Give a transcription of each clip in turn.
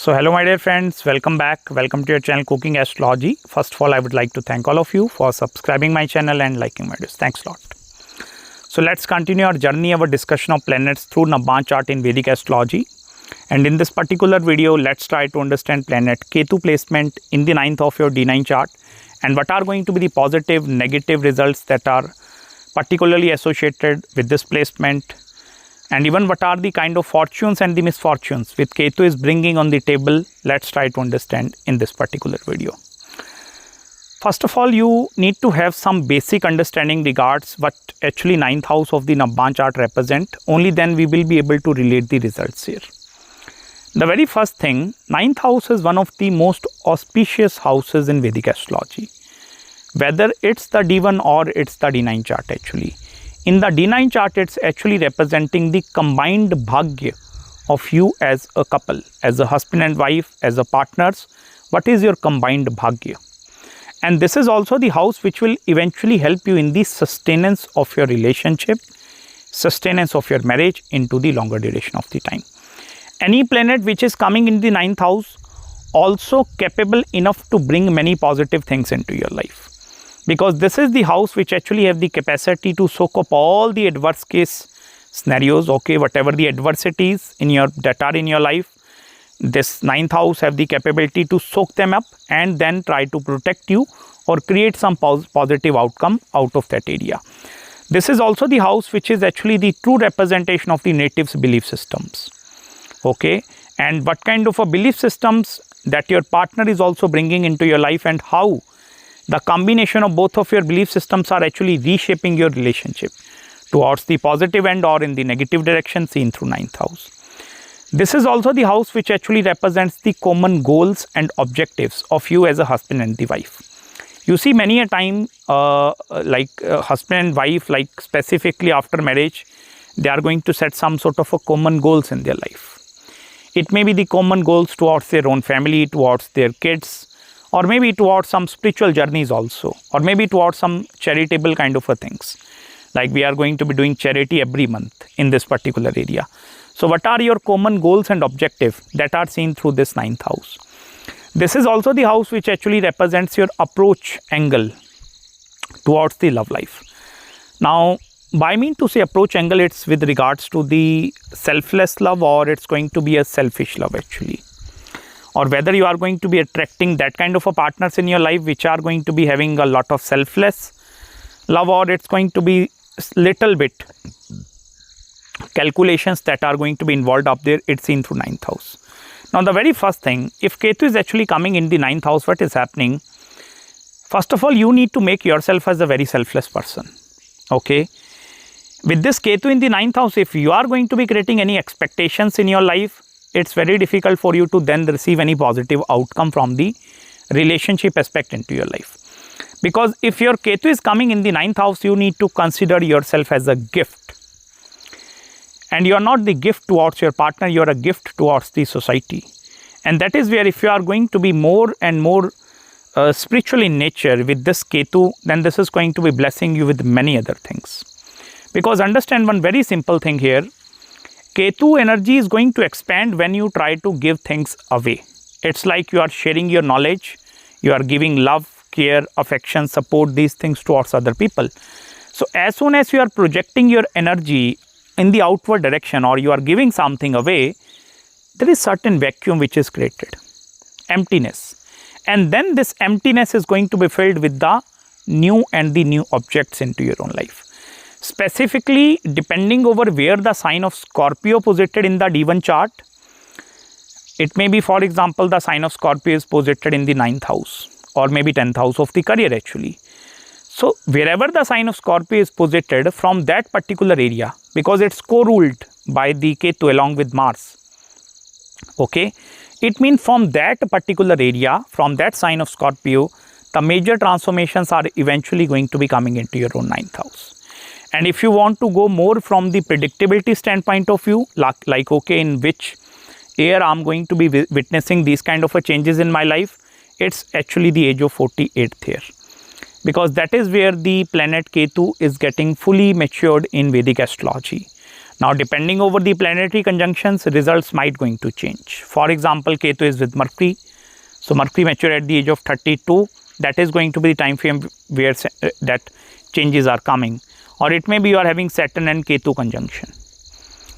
So hello my dear friends, welcome back. Welcome to your channel Cooking Astrology. First of all, I would like to thank all of you for subscribing my channel and liking my videos. Thanks a lot. So let's continue our journey, our discussion of planets through Navamsa Chart in Vedic Astrology. And in this particular video, let's try to understand planet Ketu placement in the 9th of your D-9 chart and what are going to be the positive, negative results that are particularly associated with this placement. And even what are the kind of fortunes and the misfortunes which Ketu is bringing on the table, let's try to understand in this particular video. First of all, you need to have some basic understanding regards what actually 9th house of the Navamsa chart represent. Only then we will be able to relate the results here. The very first thing, 9th house is one of the most auspicious houses in Vedic astrology. Whether it's the D1 or it's the D9 chart actually. In the D9 chart, it's actually representing the combined bhagya of you as a couple, as a husband and wife, as a partners. What is your combined bhagya? And this is also the house which will eventually help you in the sustenance of your relationship, sustenance of your marriage into the longer duration of the time. Any planet which is coming in the 9th house also capable enough to bring many positive things into your life. Because this is the house which actually have the capacity to soak up all the adverse case scenarios, okay, whatever the adversities that are in your life, this 9th house have the capability to soak them up and then try to protect you or create some positive outcome out of that area. This is also the house which is actually the true representation of the natives' belief systems, okay, and what kind of a belief systems that your partner is also bringing into your life and how the combination of both of your belief systems are actually reshaping your relationship towards the positive end or in the negative direction seen through 9th house. This is also the house which actually represents the common goals and objectives of you as a husband and the wife. You see many a time husband and wife, like specifically after marriage, they are going to set some sort of a common goals in their life. It may be the common goals towards their own family, towards their kids, or maybe towards some spiritual journeys also, or maybe towards some charitable kind of a things. Like we are going to be doing charity every month in this particular area. So what are your common goals and objectives that are seen through this 9th house? This is also the house which actually represents your approach angle towards the love life. Now, by mean to say approach angle, it's with regards to the selfless love or it's going to be a selfish love actually. Or whether you are going to be attracting that kind of a partners in your life which are going to be having a lot of selfless love, or it's going to be little bit calculations that are going to be involved up there, it's seen through 9th house. Now the very first thing, if Ketu is actually coming in the 9th house, what is happening? First of all, you need to make yourself as a very selfless person, okay? With this Ketu in the 9th house, if you are going to be creating any expectations in your life, it's very difficult for you to then receive any positive outcome from the relationship aspect into your life. Because if your Ketu is coming in the 9th house, you need to consider yourself as a gift. And you are not the gift towards your partner, you are a gift towards the society. And that is where if you are going to be more and more spiritual in nature with this Ketu, then this is going to be blessing you with many other things. Because understand one very simple thing here, Ketu energy is going to expand when you try to give things away. It's like you are sharing your knowledge, you are giving love, care, affection, support, these things towards other people. So as soon as you are projecting your energy in the outward direction or you are giving something away, there is certain vacuum which is created, emptiness. And then this emptiness is going to be filled with the new objects into your own life. Specifically, depending over where the sign of Scorpio posited in the D1 chart, it may be, for example, the sign of Scorpio is posited in the 9th house or maybe 10th house of the career actually. So, wherever the sign of Scorpio is posited from that particular area, because it's co-ruled by the Ketu along with Mars, okay, it means from that particular area, from that sign of Scorpio, the major transformations are eventually going to be coming into your own 9th house. And if you want to go more from the predictability standpoint of view, like okay, in which year I'm going to be witnessing these kind of changes in my life, it's actually the age of 48th year. Because that is where the planet Ketu is getting fully matured in Vedic astrology. Now, depending over the planetary conjunctions, results might going to change. For example, Ketu is with Mercury. So, Mercury mature at the age of 32. That is going to be the time frame where that changes are coming. Or it may be you are having Saturn and Ketu conjunction.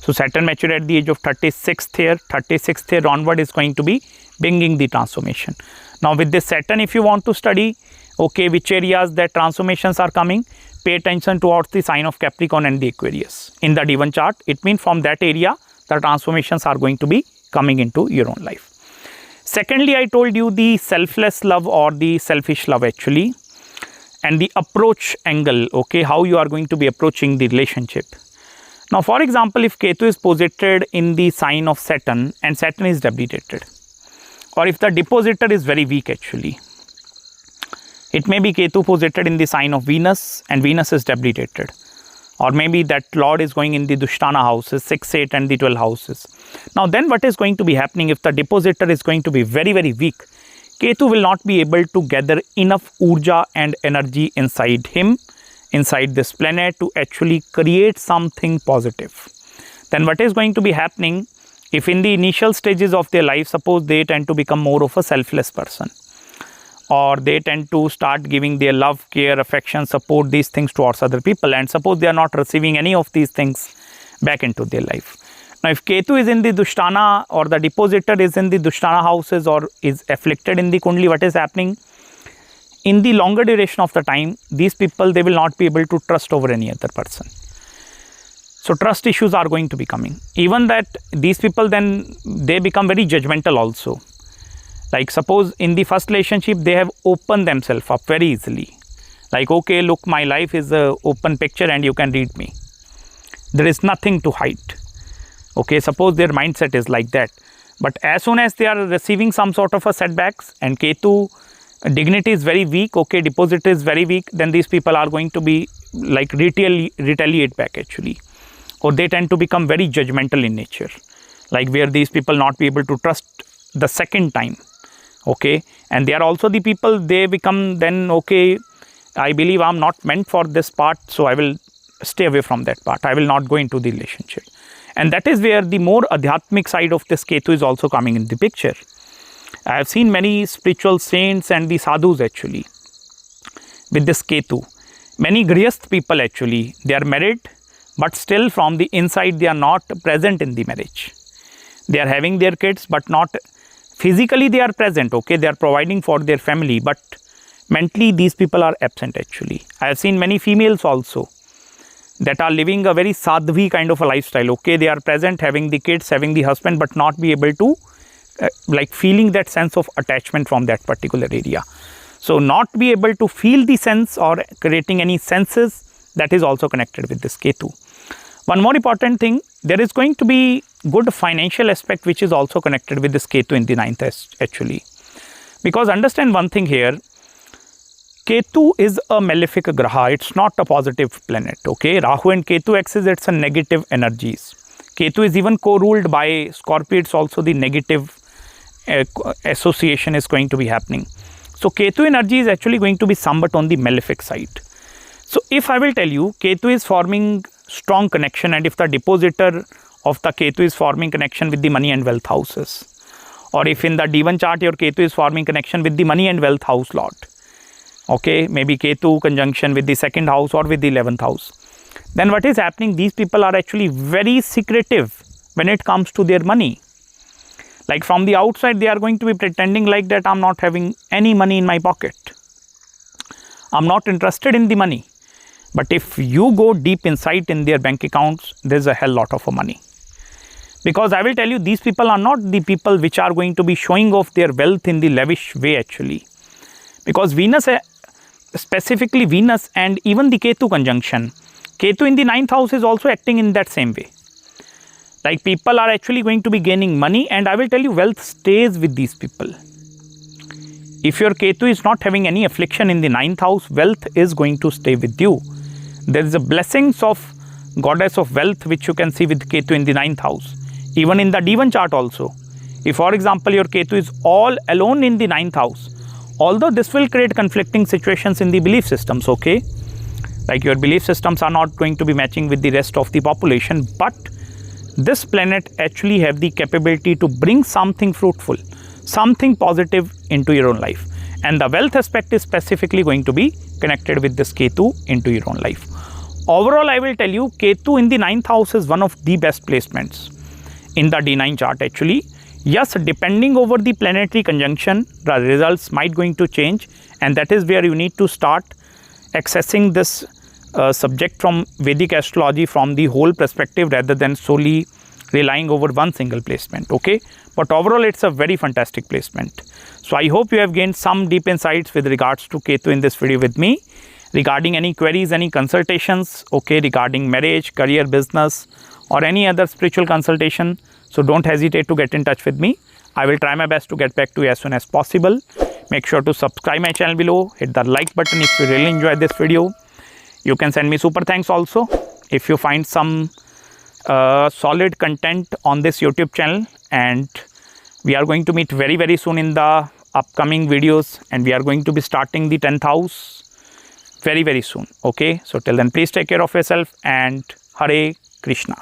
So, Saturn mature at the age of 36th year. 36th year onward is going to be bringing the transformation. Now, with this Saturn, if you want to study, okay, which areas that transformations are coming, pay attention towards the sign of Capricorn and the Aquarius. In the D-9 chart, it means from that area, the transformations are going to be coming into your own life. Secondly, I told you the selfless love or the selfish love actually, and the approach angle, okay, how you are going to be approaching the relationship. Now, for example, if Ketu is posited in the sign of Saturn and Saturn is debilitated, or if the depositor is very weak actually, it may be Ketu posited in the sign of Venus and Venus is debilitated. Or maybe that Lord is going in the Dushtana houses, 6, 8 and the 12 houses. Now then what is going to be happening if the depositor is going to be very, very weak? Ketu will not be able to gather enough urja and energy inside him, inside this planet to actually create something positive. Then what is going to be happening if in the initial stages of their life, suppose they tend to become more of a selfless person, or they tend to start giving their love, care, affection, support, these things towards other people, and suppose they are not receiving any of these things back into their life. Now, if Ketu is in the Dushtana or the depositor is in the Dushtana houses or is afflicted in the Kundali, what is happening? In the longer duration of the time, these people, they will not be able to trust over any other person. So, trust issues are going to be coming. Even that these people then, they become very judgmental also. Like suppose in the first relationship, they have opened themselves up very easily. Like, okay, look, my life is an open picture and you can read me. There is nothing to hide. Okay, suppose their mindset is like that. But as soon as they are receiving some sort of a setbacks and Ketu dignity is very weak, okay, deposit is very weak, then these people are going to be like retaliate back actually. Or they tend to become very judgmental in nature. Like where these people not be able to trust the second time. Okay, and they are also the people, they become then, okay, I believe I'm not meant for this part, so I will stay away from that part. I will not go into the relationship. And that is where the more adhyatmic side of this Ketu is also coming in the picture. I have seen many spiritual saints and the sadhus actually with this Ketu. Many grihasth people actually, they are married, but still from the inside they are not present in the marriage. They are having their kids, but not physically they are present, okay, they are providing for their family, but mentally these people are absent actually. I have seen many females also that are living a very sadhvi kind of a lifestyle, okay, they are present, having the kids, having the husband, but not be able to like feeling that sense of attachment from that particular area. So, not be able to feel the sense or creating any senses, that is also connected with this Ketu. One more important thing, there is going to be good financial aspect which is also connected with this Ketu in the 9th actually. Because understand one thing here, Ketu is a malefic graha, it's not a positive planet, okay. Rahu and Ketu axis, it's a negative energies. Ketu is even co-ruled by Scorpio, it's also the negative association is going to be happening. So, Ketu energy is actually going to be somewhat on the malefic side. So, if I will tell you, Ketu is forming strong connection, and if the depositor of the Ketu is forming connection with the money and wealth houses, or if in the D1 chart your Ketu is forming connection with the money and wealth house lord, okay, maybe Ketu conjunction with the 2nd house or with the 11th house, then what is happening, these people are actually very secretive when it comes to their money. Like from the outside, they are going to be pretending like that I'm not having any money in my pocket. I'm not interested in the money. But if you go deep inside in their bank accounts, there's a hell lot of money. Because I will tell you, these people are not the people which are going to be showing off their wealth in the lavish way actually. Because Venus, specifically Venus and even the Ketu conjunction, Ketu in the 9th house is also acting in that same way. Like people are actually going to be gaining money, and I will tell you, wealth stays with these people. If your Ketu is not having any affliction in the 9th house, wealth is going to stay with you. There is a blessings of goddess of wealth which you can see with Ketu in the 9th house. Even in the D1 chart also. If for example your Ketu is all alone in the 9th house, although this will create conflicting situations in the belief systems, okay. like your belief systems are not going to be matching with the rest of the population, but this planet actually have the capability to bring something fruitful, something positive into your own life. And the wealth aspect is specifically going to be connected with this Ketu into your own life. Overall, I will tell you, Ketu in the 9th house is one of the best placements in the D9 chart actually. Yes, depending over the planetary conjunction, the results might going to change, and that is where you need to start accessing this subject from Vedic astrology from the whole perspective rather than solely relying over one single placement, okay? But overall, it's a very fantastic placement. So I hope you have gained some deep insights with regards to Ketu in this video with me. Regarding any queries, any consultations, okay, regarding marriage, career, business, or any other spiritual consultation, so don't hesitate to get in touch with me. I will try my best to get back to you as soon as possible. Make sure to subscribe my channel below, hit the like button if you really enjoyed this video. You can send me super thanks also if you find some solid content on this YouTube channel, and we are going to meet very, very soon in the upcoming videos, and we are going to be starting the 10th house very, very soon, okay? So till then, please take care of yourself, and Hare Krishna.